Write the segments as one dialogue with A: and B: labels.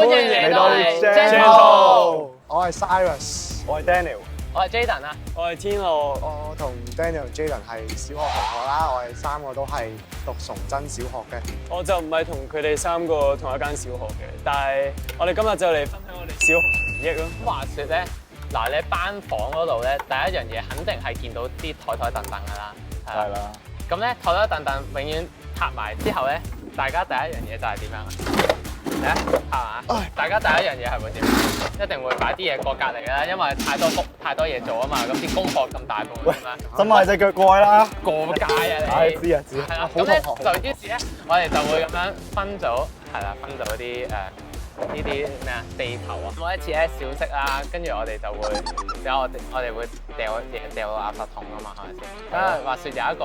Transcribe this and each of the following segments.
A: 歡迎嚟到
B: Gentle。
C: 我係 Cyrus，
B: 我係 Daniel，
A: 我係 Jaden 啊，
D: 我係天樂。
C: 我同 Daniel、Jaden 係小學同學啦，我哋三個都係讀崇真小學嘅。
D: 我就唔係同佢哋三個同一間小學嘅，但係我哋今日就嚟分享我哋小學回憶咯。
A: 話説咧，嗱你班房嗰度咧，第一樣嘢肯定係見到啲台凳㗎啦，
B: 係啦。
A: 咁咧台凳永遠拍埋之後咧，大家第一樣嘢就係點樣啊？嚟啊，拍嘛！大家第一樣嘢係會點？一定會擺啲嘢過隔離啦，因為太多嘢做啊嘛，咁啲功課咁大部咁樣。
B: 真係隻腳過去啦！
A: 過界啊你！
B: 知啊。
A: 係啦，咁咧就於是咧，我哋就會咁樣分組，係啦，分組啲呢啲咩啊地頭啊，每一次咧小息啦，跟住我哋就會有我哋會掉到垃圾桶啊嘛，係咪先？咁啊話説有一個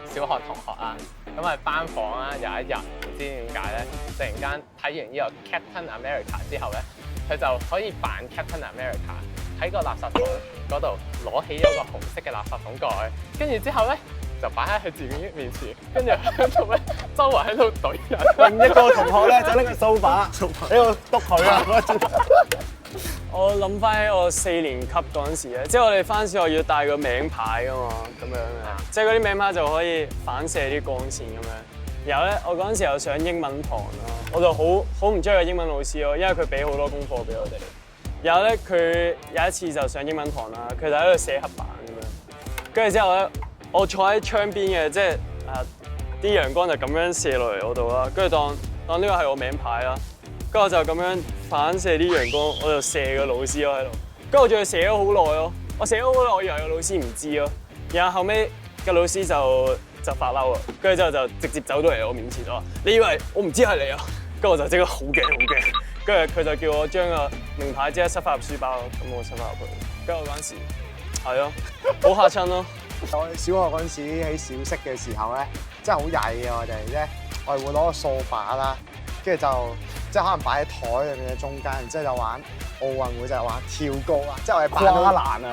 A: 小學同學啊，咁啊班房啦有一日唔知點解咧，突然間睇完呢個 Captain America 之後咧，佢就可以扮 Captain America 喺個垃圾桶嗰度攞起咗個紅色嘅垃圾桶蓋，跟住之後咧，就擺喺佢自己面前，跟住喺度咧，周圍喺度懟人。
B: 另一個同學咧就拎個掃把喺度督佢啊！
D: 我諗翻起我4年級嗰陣時咧，即係我哋翻小學要帶個名牌噶嘛，咁樣嘅，即係嗰啲名牌就可以反射啲光線咁樣。然後咧，我嗰陣時又上英文堂啦，我就好唔中意個英文老師咯，因為佢俾好多功課俾我哋。然後咧，佢有一次就上英文堂啦，佢就喺度寫黑板咁樣，跟住之後咧，我坐喺窗邊嘅，即係啲陽光就咁樣射落嚟我度啦，跟住當呢個係我名牌啦，跟住我就咁樣反射啲陽光，我就射個老師咯喺度，跟住我仲要射咗好耐咯，我射咗好耐，我以為個老師唔知咯，然後後尾個老師就發嬲啊，跟住之後就直接走到嚟我面前咗話：你以為我唔知係你啊？跟住我就即刻好驚，跟住佢就叫我將個名牌即刻塞翻入書包咯，咁我塞翻入去，跟住我嗰陣時係咯，好嚇親咯。
C: 我哋小學嗰陣時喺小息嘅時候咧，真係好曳嘅我哋啫，我哋會攞個掃把啦，跟住就即係可能擺喺台入面嘅中間，然之後就玩奧運會就係玩跳高啊，即係我哋扮到
B: 跨欄啊，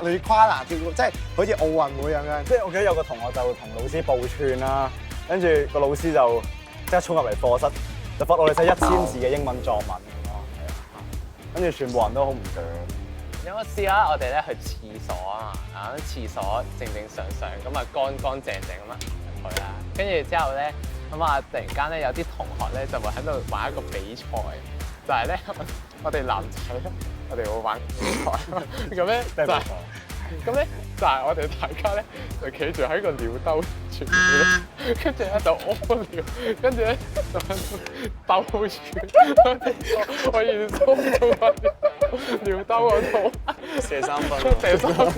C: 類似跨欄跳高，即係好似奧運會咁樣。
B: 即係我記得有個同學就同老師報串啦，跟住個老師就即刻衝入嚟課室，就罰我哋寫1000字嘅英文作文咁咯，係啊，跟住全部人都好唔鋸。
A: 有冇試下我哋咧去廁所啊嘛？啊廁所正常咁啊乾淨咁啊入去啦，跟住之後咧咁啊突然間咧有啲同學咧就會喺度玩一個比賽，就係咧我哋男仔咧我哋會玩比賽，咁咧就係咁咧就係我哋大家咧就企住喺個尿兜前面咧，跟住咧就屙尿，跟住咧就喺度兜住，我現在做乜尿兜嗰度
D: 射3分，
A: 射3分。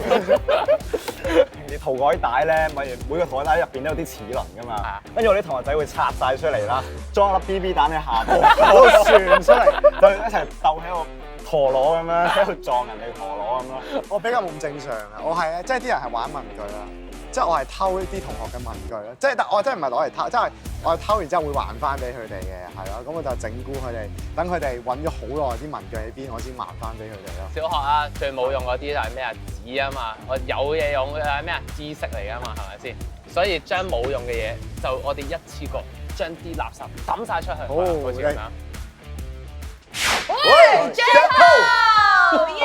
B: 你塗改帶咧，咪每個塗改帶入邊都有啲齒輪噶嘛，跟住我啲同學仔會拆晒出嚟啦，裝粒 BB 彈喺下部，攞個旋出嚟，就一齊鬥喺度陀螺咁樣，喺度撞人哋陀螺咁咯。
C: 我比較唔正常啊，我係咧，即係啲人係玩文具啦，即係我係偷啲同學嘅文具啦，即係但我真係唔係攞嚟偷，即係我係偷完之後會還翻俾佢哋嘅，係咯，咁我就整蠱佢哋，等佢哋揾咗好耐啲文具喺邊，我先還翻俾佢哋咯。
A: 小學啊，最冇用嗰啲就係咩啊紙啊嘛，我有嘢用嘅係咩啊知識嚟㗎嘛，係咪先？所以將冇用嘅嘢就我哋一次過將啲垃圾抌晒出去，好似咁樣。
E: 喂 Gentle 耶！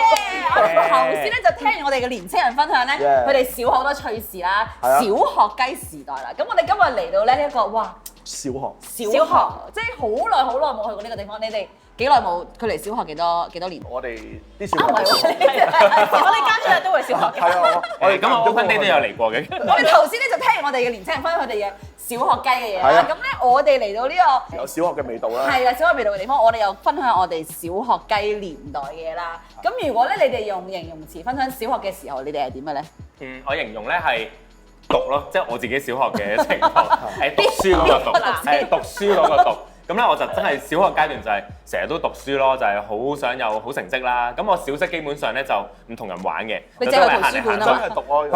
E: 我哋頭先咧就聽完我哋嘅年青人分享咧，佢哋小學好多趣事啦，小學雞時代啦。咁我哋今日嚟到咧呢一個哇，
B: 小學
E: 即係好耐冇去過呢個地方。你哋幾耐冇？佢嚟小學幾多年？
B: 我哋啲小學
E: 唔係喎，我哋家長都會小學嘅。
B: 係啊，
F: 我哋今日 Open Day 都有嚟過嘅。
E: 我哋頭先咧就聽完我哋嘅年青人分享佢哋嘅小學雞嘅嘢啦。咁咧我哋嚟到呢個
B: 有小學嘅味道啦。
E: 係啊，小學味道嘅地方，我哋又分享我哋小學雞年代嘅嘢啦。咁如果咧你哋用形容詞分享小學嘅時候，你哋係點嘅咧？
F: 我形容咧係讀咯，即係我自己小學嘅情況，係讀書嗰個讀，係讀書嗰個讀。咁咧我就真係小學階段就係成日都讀書咯，就係好想有好成績啦。咁我小息基本上咧就唔同人玩嘅，
E: 你就係去圖書館啊嘛。
F: 去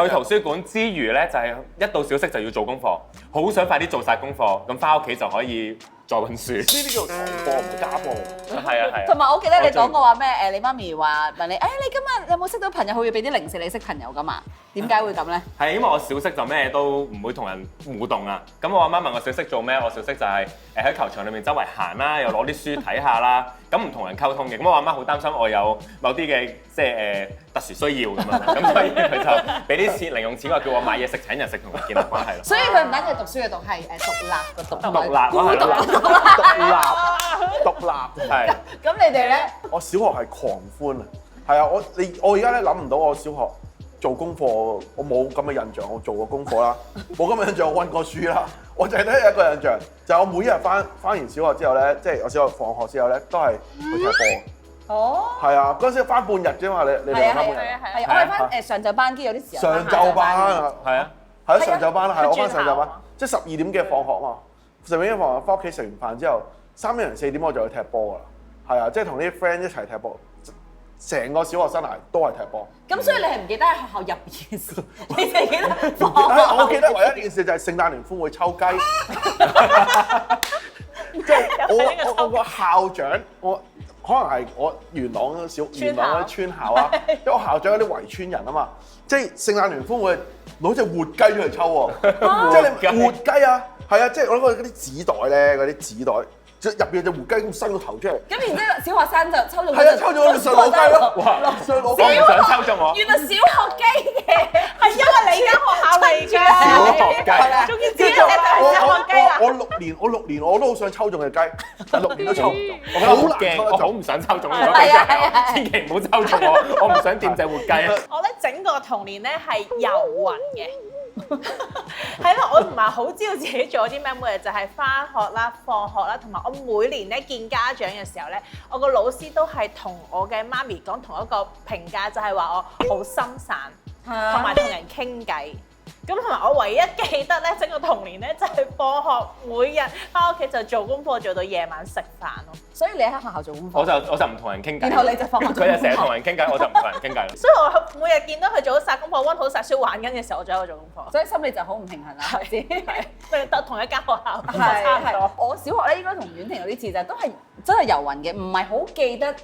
F: 圖書館之餘咧，就係一到小息就要做功課，好想快啲做晒功課，咁翻屋企就可以再溫書。呢啲叫堂課唔家課。係啊。
E: 同埋我記得你講過話咩？你媽咪話問你，你今日有冇識到朋友？佢會俾啲零食你識朋友㗎嘛？點解會咁咧？
F: 係因為我小息就咩都唔會同人互動啊。咁我阿媽問我小息做咩，我小息就係喺球場裏面周圍行啦，又攞啲書睇下啦。咁唔同人溝通嘅。咁我阿媽好擔心我有某啲嘅即係特殊需要咁樣，咁所以佢就俾啲錢零用錢，話叫我買嘢食請人食同人建立關係咯。
E: 所以佢唔單止係讀書嘅讀，係獨立嘅獨，
F: 獨立
E: 孤獨嘅
B: 獨立
F: 係。
E: 咁你哋咧？
G: 我小學係狂歡啊，係啊，我而家咧諗唔到我小學做功課，我冇咁嘅印象，我做過功課啦，冇咁嘅印象，我溫過書啦，我淨係得一個印象，就係我每一日翻完小學之後咧，即係我小學放學之後咧，都係去踢波。
E: 哦。
G: 係啊，嗰陣時翻半日啫嘛，你哋翻半日。
E: 係我係翻上晝班，跟住有啲時候
G: 上晝班啊，
F: 係啊，
G: 係啊，上晝班啦，係我翻上晝班，即係12點嘅放學嘛，12點放學翻屋企食完飯之後，3點零4點我就去踢波㗎啦，係啊，即係同啲 friend 一齊踢波。成個小學生涯都係踢波。
E: 咁所以你係唔記得喺學校入邊嘅事，你淨係記得放學。
G: 我記得唯一一件事就係聖誕聯歡會抽雞，即係我個校長，我可能係我元朗嗰啲村校啊，因為我校長嗰啲圍村人啊嘛，即係聖誕聯歡會攞隻活雞出嚟抽喎，即係你活雞啊，係啊，即係我攞嗰啲紙袋咧，嗰啲紙袋。入邊有隻活雞咁伸個頭出嚟，
E: 咁然之後小學生就抽中，
G: 係啊，抽咗我哋上羅雞咯，
F: 哇！
G: 上羅雞，
F: 我唔想抽中我。
E: 原來小學雞嘅係因為你間學校嚟㗎，
F: 小學雞，
E: 終於知道係小學雞啦。
G: 我6年我都好想抽中嘅雞，但6年都抽唔中，
F: 我好驚，我好唔想抽中呢個雞仔，千祈唔好抽中我唔想掂隻活雞啊！
H: 我咧整個童年咧係遊魂嘅。係咯，我唔係好知道自己做啲咩，每日就係返學啦、放學啦，同埋我每年咧見家長嘅時候咧，我個老師都係同我嘅媽咪講同一個評價，就係話我好心散，同埋同人傾偈。咁同埋我唯一記得咧，整個童年咧就係放學每日返屋企就做功課，做到夜晚食飯咯。
E: 所以你喺學校做功課，
F: 我就唔同人傾偈。
E: 然後你就放學做功課。
F: 佢就成日同人傾偈，我就唔同人傾偈咯。
H: 所以我每日見到佢做咗晒功課、溫好晒書、玩緊嘅時候，我就喺度做功課。
E: 所以心理就好唔平衡啦，係咪？
H: 係同一間學校，
E: 係
H: 差唔多。
E: 我小學咧應該同婉婷有啲似，就都係真係遊魂嘅，唔係好記得。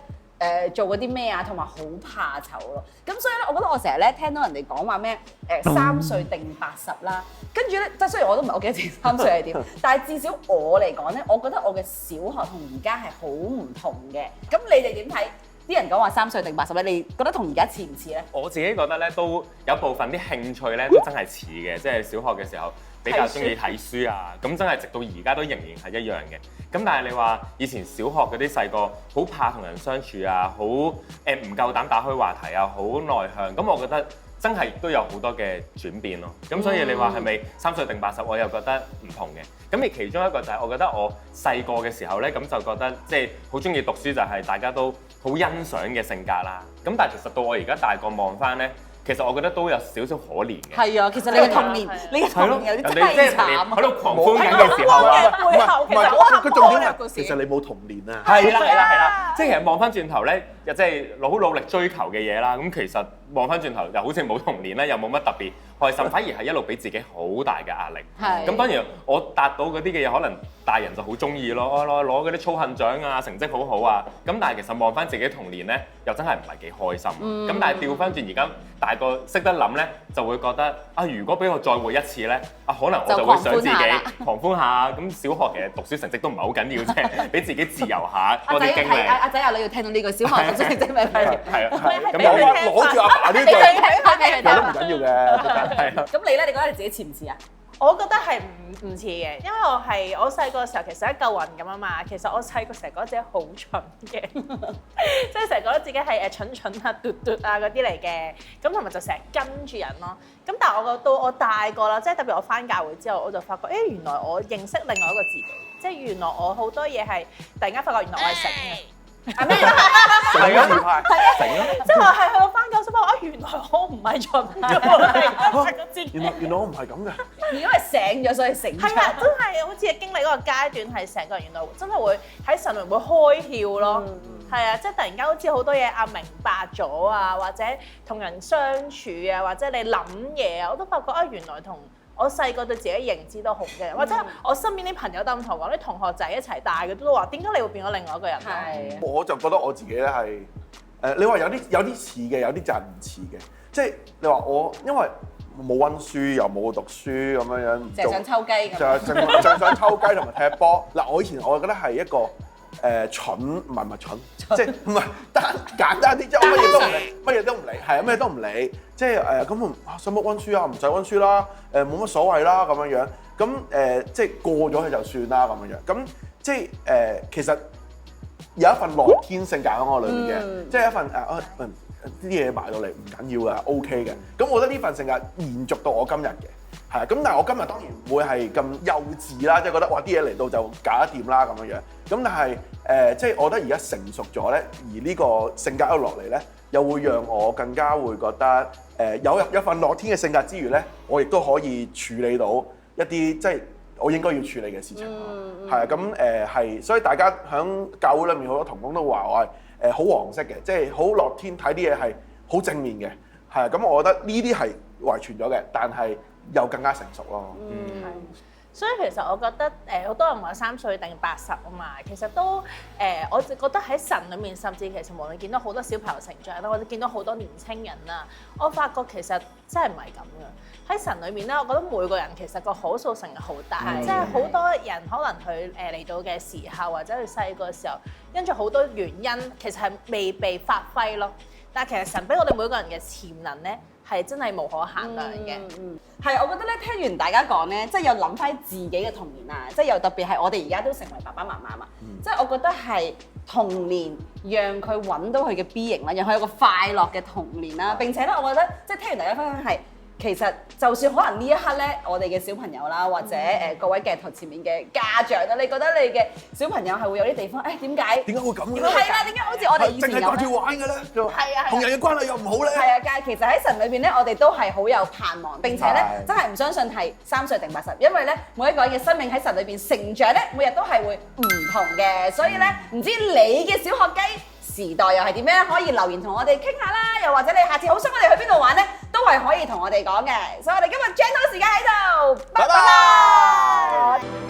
E: 做嗰啲咩啊，同埋好怕醜咯。咁所以咧，我覺得我成日咧聽到人哋講話咩3歲定80啦，跟住咧，即係雖然我都唔係好記得自己3歲係點，但係至少我嚟講咧，我覺得我嘅小學同而家係好唔同嘅。咁你哋點睇？啲人講話3歲定80咧，你覺得同而家似唔似咧？
F: 我自己覺得咧，都有部分啲興趣咧都真係似嘅，即係小學嘅時候比較中意睇書啊，咁真係直到而家都仍然係一樣嘅。咁但係你話以前小學嗰啲細個好怕同人相處啊，好唔夠膽打開話題啊，好內向，咁我覺得真係都有好多嘅轉變咯。咁所以你話係咪3歲定80，我又覺得唔同嘅。咁而其中一個就係我覺得我細個嘅時候咧，咁就覺得即係好中意讀書，就係大家都好欣賞嘅性格啦。咁但係其實到我而家大個望翻咧，其實我覺得都有少少可憐嘅。
E: 係啊，其實你嘅童年，你嘅童年有啲凄慘啊！
F: 喺度狂歡緊嘅時候啊，
H: 背後其實好
G: 佢重點
H: 係
G: 其實你冇童年啊。
F: 係啦，即係其實望翻轉頭咧，又即係好努力追求嘅嘢啦。咁其實望翻轉頭又好似冇童年咧，又冇乜特別開心，反而係一路俾自己好大嘅壓力。
E: 係。
F: 咁當然我達到嗰啲嘅嘢，可能大人就好中意咯，攞嗰啲操行獎啊，成績好好啊。咁但係其實望翻自己童年咧，又真係唔係幾開心。咁但係調翻轉而家大個識得諗咧，就會覺得啊，如果俾我再活一次咧，啊可能我就會想自己狂歡下。咁小學其實讀書成績都唔係好緊要啫，俾自己自由下多啲經歷。
E: 阿仔阿女要聽到呢句，小學讀書成績咪係啊。
F: 咁
G: 攞住阿爸呢句，有都唔緊要嘅。
F: 係啊。
E: 咁你咧？你覺得你自己似唔似啊？
H: 我覺得係唔似嘅，因為我細個嘅時候其實一嚿雲咁啊嘛。其實我細個成日覺得自己好蠢嘅，即係成日覺得自己係蠢啊、嘟啊嗰啲嚟嘅。咁同埋就成日跟住人咯。咁但係到我大個啦，即係特別我返教會之後，我就發覺原來我認識另外一個自己，即係原來我好多嘢係突然間發覺原來我係醒嘅。係咩？
G: 成咗自派，
H: 即係我係去到返教先發覺原來我唔係蠢嘅，
G: 原來我唔係咁嘅。
E: 因為醒咗，所以醒咗。
H: 係啊，真係好似經歷嗰個階段，係成個人原來真係會喺神裏會開竅咯。係啊，即係突然間好似好多嘢明白咗啊，或者同人相處啊，或者你諗嘢啊，我都發覺原來同我細個對自己認知都好嘅，或者我身邊啲朋友都咁同我講，啲同學仔一齊大嘅都話，點解你會變咗另外一個人？
E: 係。
G: 我就覺得我自己咧係你話有啲似嘅，有啲就係唔似嘅。即係你話我因為冇温書又冇讀書咁樣，
E: 就係想抽雞咁。
G: 就想抽雞同埋踢波。嗱，我以前我覺得係一個蠢，唔係蠢，即係唔係簡單啲，即係我乜嘢都唔理，乜嘢都唔理，係啊，乜嘢都唔理，即係咁使乜温書啊？唔使温書啦，冇乜所謂啦咁樣。咁即係過咗去就算啦咁樣。咁即係其實有一份樂天性格喺我裏面嘅，即係一份啲嘢埋到嚟唔緊要㗎 OK 嘅。咁我覺得呢份性格延續到我今日嘅，係啊。咁但係我今日當然唔會係咁幼稚啦，即係覺得哇啲嘢嚟到就搞得掂啦咁樣。咁但係即係我覺得而家成熟咗咧，而呢個性格一路落嚟咧，又會讓我更加會覺得有一份樂天嘅性格之餘咧，我亦都可以處理到一啲即係我應該要處理嘅事情。係啊，咁係，所以大家喺教會裏面好多同工都話我係好黃色嘅，即係好樂天，睇啲嘢係好正面嘅。係啊，咁我覺得呢啲係遺傳咗嘅，但係又更加成熟咯。
H: 所以其實我覺得好多人話3歲定80啊嘛，其實都我就覺得喺神裏面，甚至其實無論見到好多小朋友成長啦，或者見到好多年青人啦，我發覺其實真係唔係咁嘅。喺神裏面咧，我覺得每個人其實個可塑性係好大，即係好多人可能佢嚟到嘅時候，或者佢細個嘅時候，因住好多原因，其實係未被發揮咯。但係其實神俾我哋每個人嘅潛能咧，係真係無可限量嘅。
E: 係，我覺得咧聽完大家講咧，即係又諗翻自己嘅童年啊，即係又特別係我哋而家都成為爸爸媽媽嘛，即係我覺得係童年讓佢揾到佢嘅 B 型啦，讓佢有個快樂嘅童年啦。並且咧，我覺得即係聽完大家分享係。其實就算可能呢一刻咧，我哋嘅小朋友啦，或者各位鏡頭前面嘅家長啦，你覺得你嘅小朋友係會有啲地方點解
G: 會咁嘅咧？
E: 係啦，點解好似我哋以前咁
G: 淨係掛住玩嘅咧？
E: 係啊，
G: 同人嘅關係又唔好咧？
E: 係啊，但係其實喺神裏邊咧，我哋都係好有盼望，並且咧真係唔相信係3歲定80，因為咧每一個人嘅生命喺神裏邊成長咧，每日都係會唔同嘅，所以咧唔知你嘅小學雞時代又係點樣？可以留言同我哋傾下啦，又或者你下次好想我哋去邊度玩咧，都係可以同我哋講嘅。所以我哋今日 Gentle 時間喺度，拜拜。